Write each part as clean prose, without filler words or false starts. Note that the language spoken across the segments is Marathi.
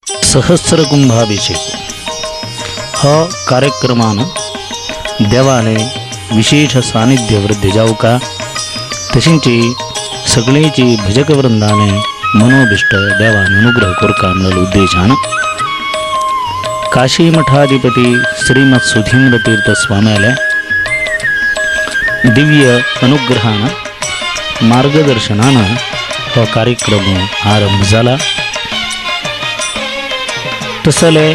सहस्र कुंभाभिषेक हा कार्यक्रमानं देवाने विशेष सानिध्य वृद्धी जाऊ का तशींची सगळीची भजक वृंदाने मनोभिष्ट देवाने अनुग्रह कोरका म्हणून उद्देशानं काशी मठाधिपती श्रीमद सुधींद्र तीर्थ स्वाम्याला दिव्य अनुग्रहानं मार्गदर्शनानं हा कार्यक्रम आरंभ झाला. तसले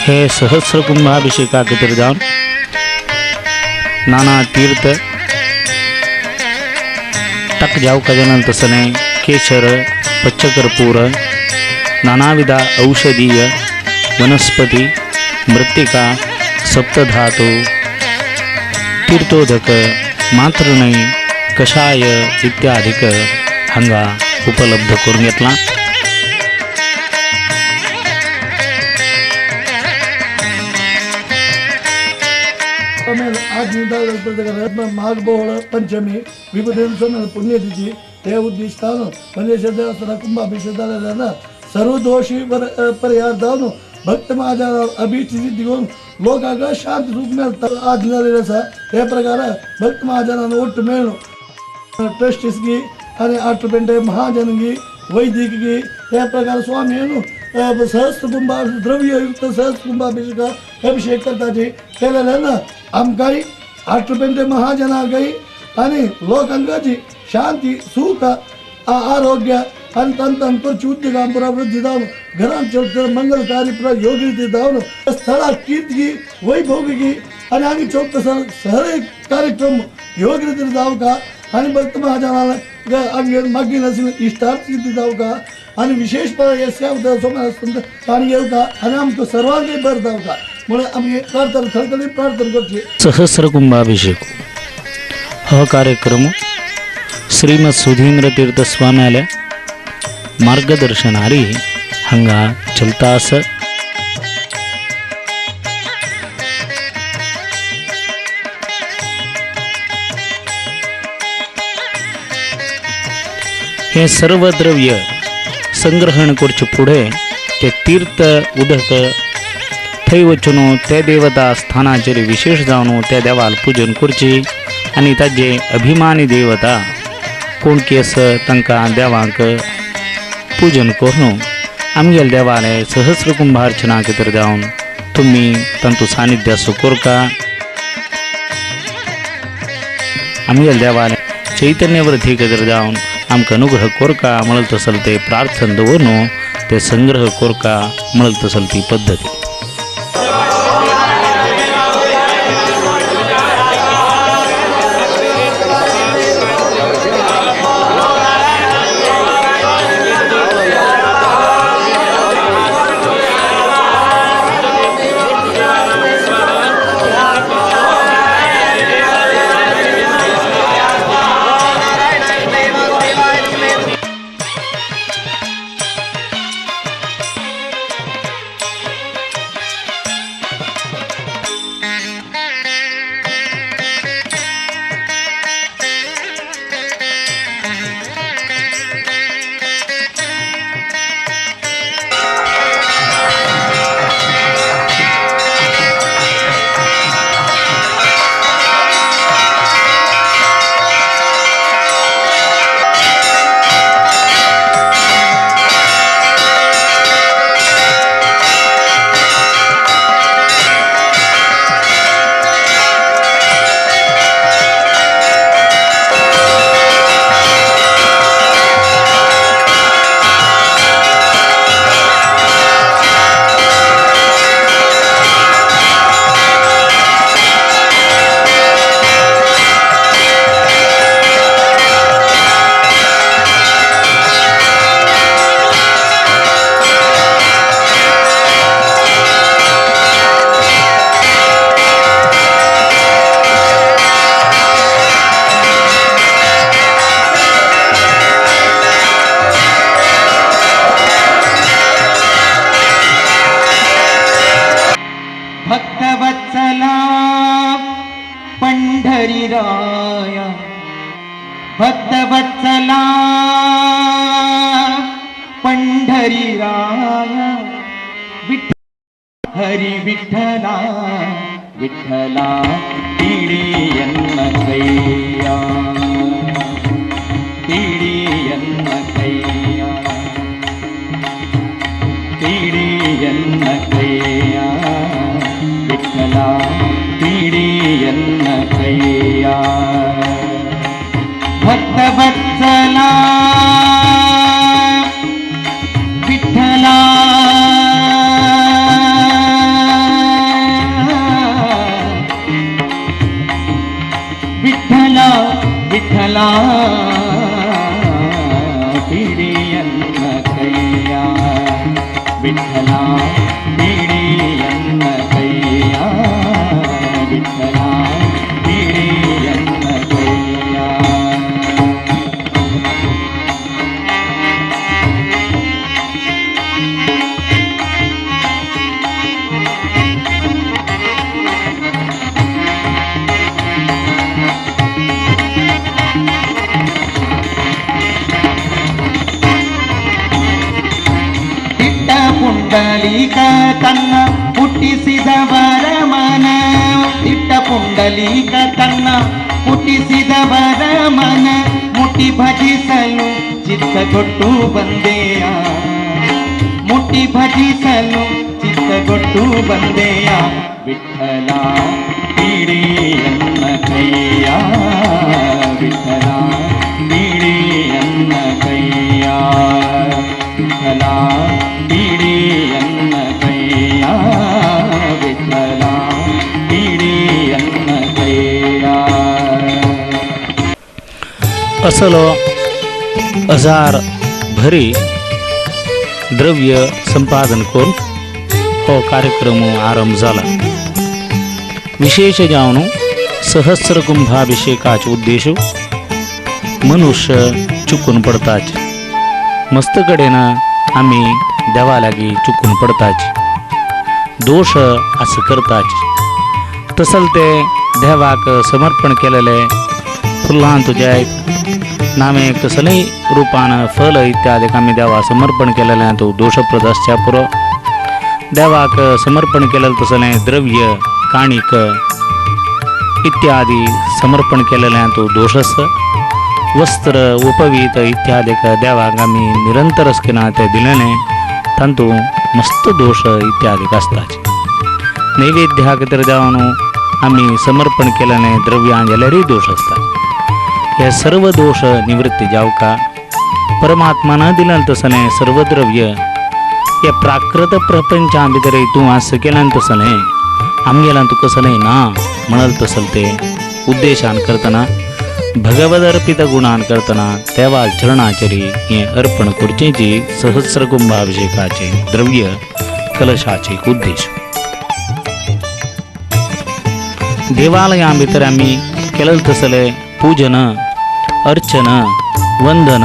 हे सहस्र कुंभाभिषेकाखातीर जावन नाना तीर्थ टक जावका जावन तसले केशर पच्चकर्पूर नानाविध औषधीय वनस्पती मृत्तिका सप्तधातू तीर्थोदक मात्र नाही कषाय इत्यादिक हांगा उपलब्ध करून घेतला. आज माघ बोहळ पंचमी विभूती पुण्यतिथी हे उद्दिष्टानं म्हणजे देवस्थान कुंभाभिषेक झालेला सर्व दोषी परिहार जाऊन भक्त माझ्या अभिष्टी घेऊन लोकांना शांत रूप मिळतात. आज झालेलं असा हे प्रकारे भक्त महाजनांना ओट मिळणं ट्रस्टीसगी आणि आठपेंटे महाजनगी वैदिकगी हे प्रकार स्वामी सहस्त्र कुंभा द्रव्ययुक्त सहस्त्र कुंभाभिषेक अभिषेक करताची केलेलं ना आमकाही आठपेंटे महाजनागाई आणि लोकांची शांती सुख आरोग्य आणि तंतंतरची उद्योगांपुरा वृद्धी जाऊन घरांच्या मंगलकारी योगी जाऊन स्थळा कीर्तगी वैभोगी आणि आम्ही चौक सहरे कार्यक्रम योग्य जाऊ का आणि भक्त महाजनाला मागी नसेल इष्टार्थ जाऊ का आणि विशेष पाणी येऊ का आणि आमचं सर्वांनी बर जाऊ का म्हणून आम्ही खळखळीत प्रार्थना करतो. सहस्र कुंभाभिषेक हा कार्यक्रम श्रीमद सुधींद्र तीर्थ स्वाम्याला मार्गदर्शनारी हंगा चलता अस. हे सर्व द्रव्य संग्रहण करचे पुढे ते तीर्थ उदक थंय वचून त्या देवता स्थानाचेर विशेष जावन त्या देवाल पूजन करची आणि ताजे अभिमानी देवता कोण की असं तांकां देवाक पूजन करून आमगेल देवाले सहस्र कुंभार्चना खातीर जावन तुम्ही तांचो सानिध्य असो कोरका. आमगेल देवाले चैतन्य वृद्धी खातीर जावन आमकां अनुग्रह कोरका म्हणल तसल ते प्रार्थना दवरून ते संग्रह कोरका म्हणल तसल ती पद्धती. पंढरीराया भक्तवत्सला पंढरीराया हरी विठ्ठला विठ्ठला पिढीयन्न कैया पिढीयन्न कैया पिढीयन्न कैया विठ्ठला पिढीयन्न कैया भक्तवत्सला विठ्ठला विठ्ठला विठ्ठला पिढीयन्न कैया विठ्ठला पिढीयन्न कैया विठ्ठला पिढीयन्न कैया ಪುಂಡಲೀಕ ತನ್ನ ಹುಟ್ಟಿಸಿದವರ ಮನ ಇಟ್ಟ ಪುಂಡಲೀಕ ತನ್ನ ಹುಟ್ಟಿಸಿದವರ ಮನ ಮುಟ್ಟಿ ಭಜಿಸಲು ಚಿತ್ತಗೊಟ್ಟು ಬಂದೆಯ ಮುಟ್ಟಿ ಭಜಿಸಲು ಚಿತ್ತಗೊಟ್ಟು ಬಂದೆಯ ವಿಠ್ಠಲ ಪಿಡಿಯನ್ನ ಕೈಯ ವಿಠ್ಠಲ ಪಿಡಿಯನ್ನ ಕೈಯ ವಿಠ್ಠಲ पिढीयन्न कैया विठ्ठला पिढीयन्न कैया असलो हजार भरी द्रव्य संपादन करून हो कार्यक्रम आरंभ झाला. विशेष जाऊन सहस्र कुंभाभिषेकाचे उद्देश मनुष्य चुकून पडताच मस्तकडेनं आम्ही देवालागी चुकून पडताच दोष असं करताच तसल ते देवाक समर्पण केलेले फुलांत जाय नामे कसलंही रूपानं फल इत्यादी आम्ही देवा समर्पण केलेले तो दोषप्रद असच्या पुरो देवाक समर्पण केलेलं तसले द्रव्य काणिक इत्यादी समर्पण केलेले तो दोषस वस्त्र उपवीत इत्यादी देवाक आम्ही निरंतर असकिना ते दिलेले तांतू मस्त दोष इत्यादी असतात. नैवेद्याक तर देवानो आम्ही समर्पण केल्याने द्रव्यांजलीही दोष असतात. हे सर्व दोष निवृत्ती जाऊ का परमात्मा न दिलं तसने सर्व द्रव्य या प्राकृत प्रपंचा भितर तू असं केलं तसं नाही आमगेला तू कसं नाही ना म्हणाल तसल ते उद्देशान करताना भगवद अर्पित गुणान करताना तेव्हा चरणाचरी हे अर्पण करचेची सहस्र कुंभाभिषेकाचे द्रव्य कलशाचे उद्देश. देवालया भितर आम्ही केलं तसले पूजन अर्चन वंदन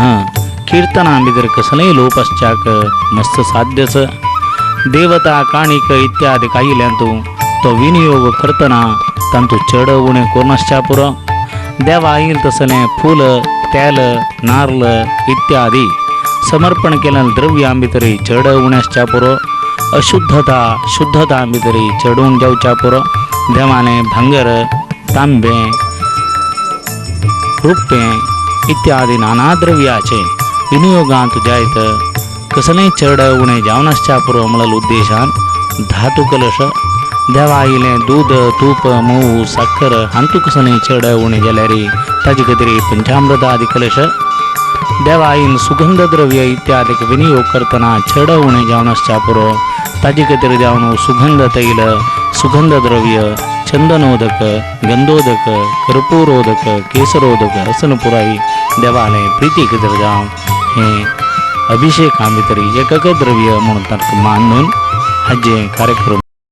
कीर्तना भितर कसलंही लोपश्चाक मस्त साध्यच देवता काणिक इत्यादी काही तो विनियोग करतना तांतू चढ उणे कोणाच्या पुर देवा येईल तसले फूल तेल नारळ इत्यादी समर्पण केलेलं द्रव्य आंबितरी चढ उण्याच्या पुर अशुद्धता शुद्धता आंबितरी चढून जाऊच्या पुर देवाने भांगर तांबे रुपे इत्यादी नाना द्रव्याचे विनियोगांत जायत कसले चढ उणे जावनाच्या पुर म्हणल उद्देशान धातू कलश देवा आईले दूध तूप मऊ साखर हांतू कसले चढ उणे जाल्यारी ताजी कतरी पंचामृत आदी कलश देवा आईन सुगंध द्रव्य इत्यादी विनियोग करताना चढ उणे जावनाच्या पुरो ताजी कतरी देवानो सुगंध तैल सुगंध द्रव्य चंदनोदक गंधोदक कर्पूरोदक केसरोदक असन पुराई देवाले प्रीती कतर जाव हे अभिषेक आंबितरी एकक द्रव्य म्हणून तारक मानून हाजे कार्यक्रम